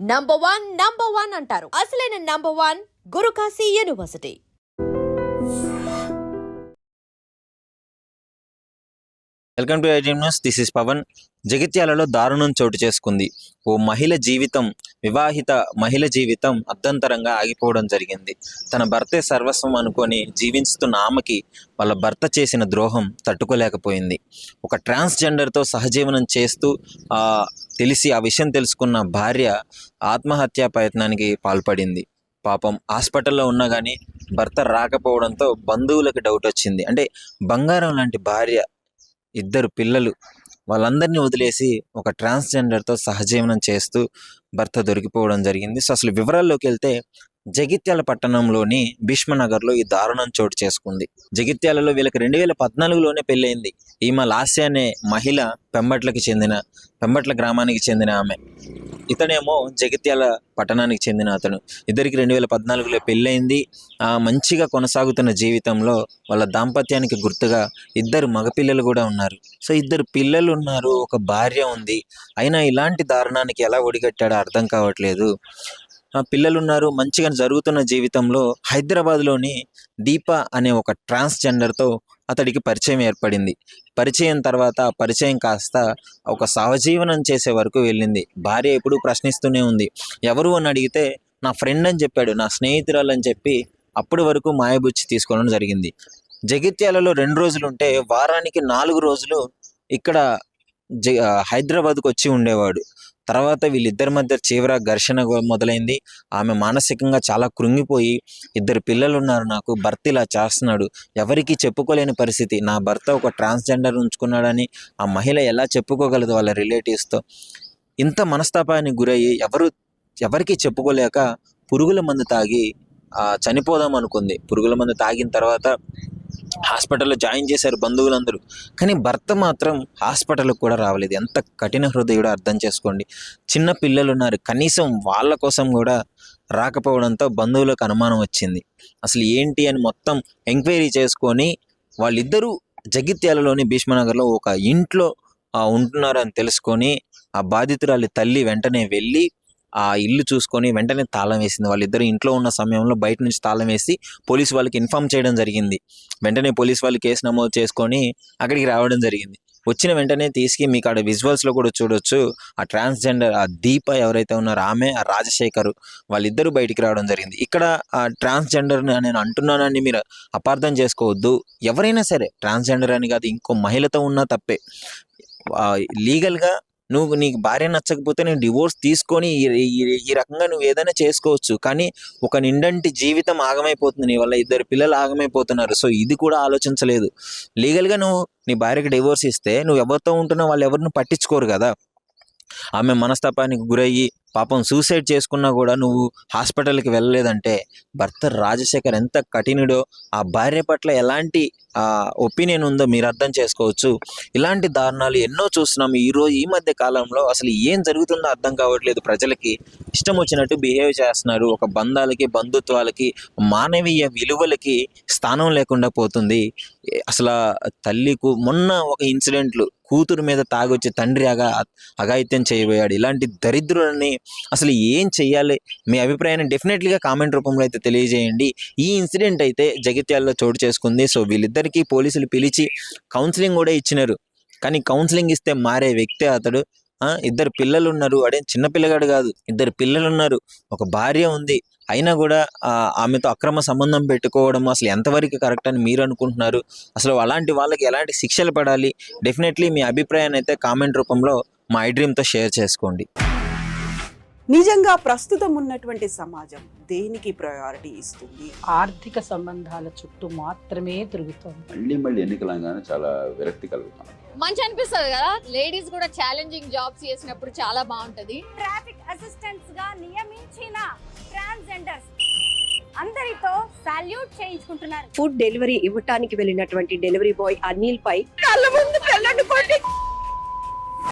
Number one అంటారు. అసలైన number one Gurukashi university. Welcome to iDream news. This is Pawan. జగిత్యాలలో దారుణం చోటు చేసుకుంది. ఓ వివాహిత మహిళ జీవితం అర్ధంతరంగా ఆగిపోవడం జరిగింది. తన భర్తే సర్వస్వం అనుకొని జీవిస్తున్న ఆమెకి వాళ్ళ భర్త చేసిన ద్రోహం తట్టుకోలేకపోయింది. ఒక ట్రాన్స్జెండర్తో సహజీవనం చేస్తూ తెలిసి ఆ విషయం తెలుసుకున్న భార్య ఆత్మహత్యా ప్రయత్నానికి పాల్పడింది. పాపం హాస్పిటల్లో ఉన్నా కానీ భర్త రాకపోవడంతో బంధువులకు డౌట్ వచ్చింది. అంటే బంగారం లాంటి భార్య, 2 పిల్లలు, వాళ్ళందరినీ వదిలేసి ఒక ట్రాన్స్జెండర్తో సహజీవనం చేస్తూ భర్త దొరికిపోవడం జరిగింది. సో అసలు వివరాల్లోకి వెళ్తే జగిత్యాల పట్టణంలోని భీష్మనగర్లో ఈ దారుణం చోటు చేసుకుంది. జగిత్యాలలో వీళ్ళకి 2014లోనే పెళ్ళయింది. ఈమె లాస్య అనే మహిళ పెంబట్ల గ్రామానికి చెందిన ఆమె. ఇతనేమో జగిత్యాల పట్టణానికి చెందిన అతను. ఇద్దరికి 2014లో పెళ్ళయింది. మంచిగా కొనసాగుతున్న జీవితంలో వాళ్ళ దాంపత్యానికి గుర్తుగా 2 మగపిల్లలు కూడా ఉన్నారు. సో 2 పిల్లలు ఉన్నారు, ఒక భార్య ఉంది. అయినా ఇలాంటి దారుణానికి ఎలా ఒడిగట్టాడో అర్థం కావట్లేదు. పిల్లలున్నారు, మంచిగా జరుగుతున్న జీవితంలో హైదరాబాద్లోని దీప అనే ఒక ట్రాన్స్జెండర్తో అతడికి పరిచయం ఏర్పడింది. పరిచయం తర్వాత పరిచయం కాస్త ఒక సహజీవనం చేసే వరకు వెళ్ళింది. భార్య ఎప్పుడు ప్రశ్నిస్తూనే ఉంది. ఎవరు అని అడిగితే నా ఫ్రెండ్ అని చెప్పాడు, నా స్నేహితురాలు అని చెప్పి అప్పటి వరకు మాయబుచ్చి తీసుకోవడం జరిగింది. జగిత్యాలలో 2 రోజులు ఉంటే వారానికి 4 రోజులు ఇక్కడ హైదరాబాద్కు వచ్చి ఉండేవాడు. తర్వాత వీళ్ళిద్దరి మధ్య తీవ్ర ఘర్షణ మొదలైంది. ఆమె మానసికంగా చాలా కృంగిపోయి 2 పిల్లలు ఉన్నారు నాకు, భర్త ఇలా చేస్తున్నాడు, ఎవరికి చెప్పుకోలేని పరిస్థితి. నా భర్త ఒక ట్రాన్స్జెండర్ ఉంచుకున్నాడని ఆ మహిళ ఎలా చెప్పుకోగలదు వాళ్ళ రిలేటివ్స్తో? ఇంత మనస్తాపానికి గురయ్యి ఎవరికి చెప్పుకోలేక పురుగుల మందు తాగి చనిపోదాం అనుకుంది. పురుగుల మందు తాగిన తర్వాత హాస్పిటల్లో జాయిన్ చేశారు బంధువులందరూ. కానీ భర్త మాత్రం హాస్పిటల్కి కూడా రావలేదు. ఎంత కఠిన హృదయుడో అర్థం చేసుకోండి. చిన్న పిల్లలు ఉన్నారు, కనీసం వాళ్ళ కోసం కూడా రాకపోవడంతో బంధువులకు అనుమానం వచ్చింది. అసలు ఏంటి అని మొత్తం ఎంక్వైరీ చేసుకొని వాళ్ళిద్దరూ జగిత్యాలలోని భీష్మనగర్లో ఒక ఇంట్లో ఉంటున్నారని తెలుసుకొని ఆ బాధితురాలి తల్లి వెంటనే వెళ్ళి ఆ ఇల్లు చూసుకొని వెంటనే తాళం వేసింది. వాళ్ళిద్దరు ఇంట్లో ఉన్న సమయంలో బయట నుంచి తాళం వేసి పోలీసు వాళ్ళకి ఇన్ఫామ్ చేయడం జరిగింది. వెంటనే పోలీసు వాళ్ళు కేసు నమోదు చేసుకొని అక్కడికి రావడం జరిగింది. వచ్చిన వెంటనే తీసుకు మీకు ఆడ విజువల్స్లో కూడా చూడొచ్చు. ఆ ట్రాన్స్జెండర్ ఆ దీప ఎవరైతే ఉన్నారో ఆమె, ఆ రాజశేఖర్, వాళ్ళిద్దరూ బయటికి రావడం జరిగింది. ఇక్కడ ఆ ట్రాన్స్జెండర్ నేను అంటున్నానని మీరు అపార్థం చేసుకోవద్దు. ఎవరైనా సరే ట్రాన్స్జెండర్ అని కాదు, ఇంకో మహిళతో ఉన్నా తప్పే. లీగల్గా నీకు భార్య నచ్చకపోతే నేను డివోర్స్ తీసుకొని ఈ రకంగా నువ్వు ఏదైనా చేసుకోవచ్చు. కానీ ఒక నిండంటి జీవితం ఆగమైపోతుంది నీ వల్ల, 2 పిల్లలు ఆగమైపోతున్నారు. సో ఇది కూడా ఆలోచించలేదు. లీగల్గా నువ్వు నీ భార్యకి డివోర్స్ ఇస్తే నువ్వు ఎవరితో ఉంటున్నావు వాళ్ళు ఎవరిని పట్టించుకోరు కదా. ఆమె మనస్తాపానికి గురయ్యి పాపం సూసైడ్ చేసుకున్నా కూడా నువ్వు హాస్పిటల్కి వెళ్ళలేదంటే భర్త రాజశేఖర్ ఎంత కఠినుడో, ఆ భార్య పట్ల ఎలాంటి ఒపీనియన్ ఉందో మీరు అర్థం చేసుకోవచ్చు. ఇలాంటి దారుణాలు ఎన్నో చూస్తున్నాము ఈ మధ్య కాలంలో. అసలు ఏం జరుగుతుందో అర్థం కావట్లేదు. ప్రజలకి ఇష్టం వచ్చినట్టు బిహేవ్ చేస్తున్నారు. ఒక బంధాలకి, బంధుత్వాలకి, మానవీయ విలువలకి స్థానం లేకుండా పోతుంది. అసలు తల్లికు మొన్న ఒక ఇన్సిడెంట్లు, కూతురు మీద తాగొచ్చి తండ్రి అఘాయిత్యం చేయబోయాడు. ఇలాంటి దరిద్రులని అసలు ఏం చెయ్యాలి? మీ అభిప్రాయాన్ని డెఫినెట్లీగా కామెంట్ రూపంలో అయితే తెలియజేయండి. ఈ ఇన్సిడెంట్ అయితే జగిత్యాలలో చోటు చేసుకుంది. సో వీళ్ళిద్దరికీ పోలీసులు పిలిచి కౌన్సిలింగ్ కూడా ఇచ్చినారు. కానీ కౌన్సిలింగ్ ఇస్తే మారే వ్యక్తే అతడు. 2 పిల్లలు ఉన్నారు, అదేం చిన్న పిల్లగాడు కాదు, 2 పిల్లలు ఉన్నారు, ఒక భార్య ఉంది. అయినా కూడా ఆమెతో అక్రమ సంబంధం పెట్టుకోవడం అసలు ఎంతవరకు కరెక్ట్ అని మీరు అనుకుంటున్నారు? అసలు అలాంటి వాళ్ళకి ఎలాంటి శిక్షలు పడాలి? డెఫినెట్లీ మీ అభిప్రాయాన్ని అయితే కామెంట్ రూపంలో మా ఐడ్రీమ్తో షేర్ చేసుకోండి. నిజంగా ప్రస్తుతం ఉన్నటువంటి సమాజం దేనికి ప్రయారిటీ ఇస్తుంది? ఆర్థిక సంబంధాల చుట్టూ మాత్రమే తిరుగుతుంది. మళ్ళీ ఎన్నికలంగానే చాలా విరక్తి కలుగుతాం. మంచి అనిపిస్తుంది కదా, లేడీస్ కూడా ఛాలెంజింగ్ జాబ్స్ చేసినప్పుడు చాలా బాగుంటది. ట్రాఫిక్ అసిస్టెంట్స్ గా నియమించిన ట్రాన్స్జెండర్స్ అందరితో సాల్యూట్ చేయించుకుంటున్నారు. ఫుడ్ డెలివరీ ఇవ్వటానికి వెళ్ళినటువంటి డెలివరీ బాయ్ అనిల్ పై కళ్ళ ముందు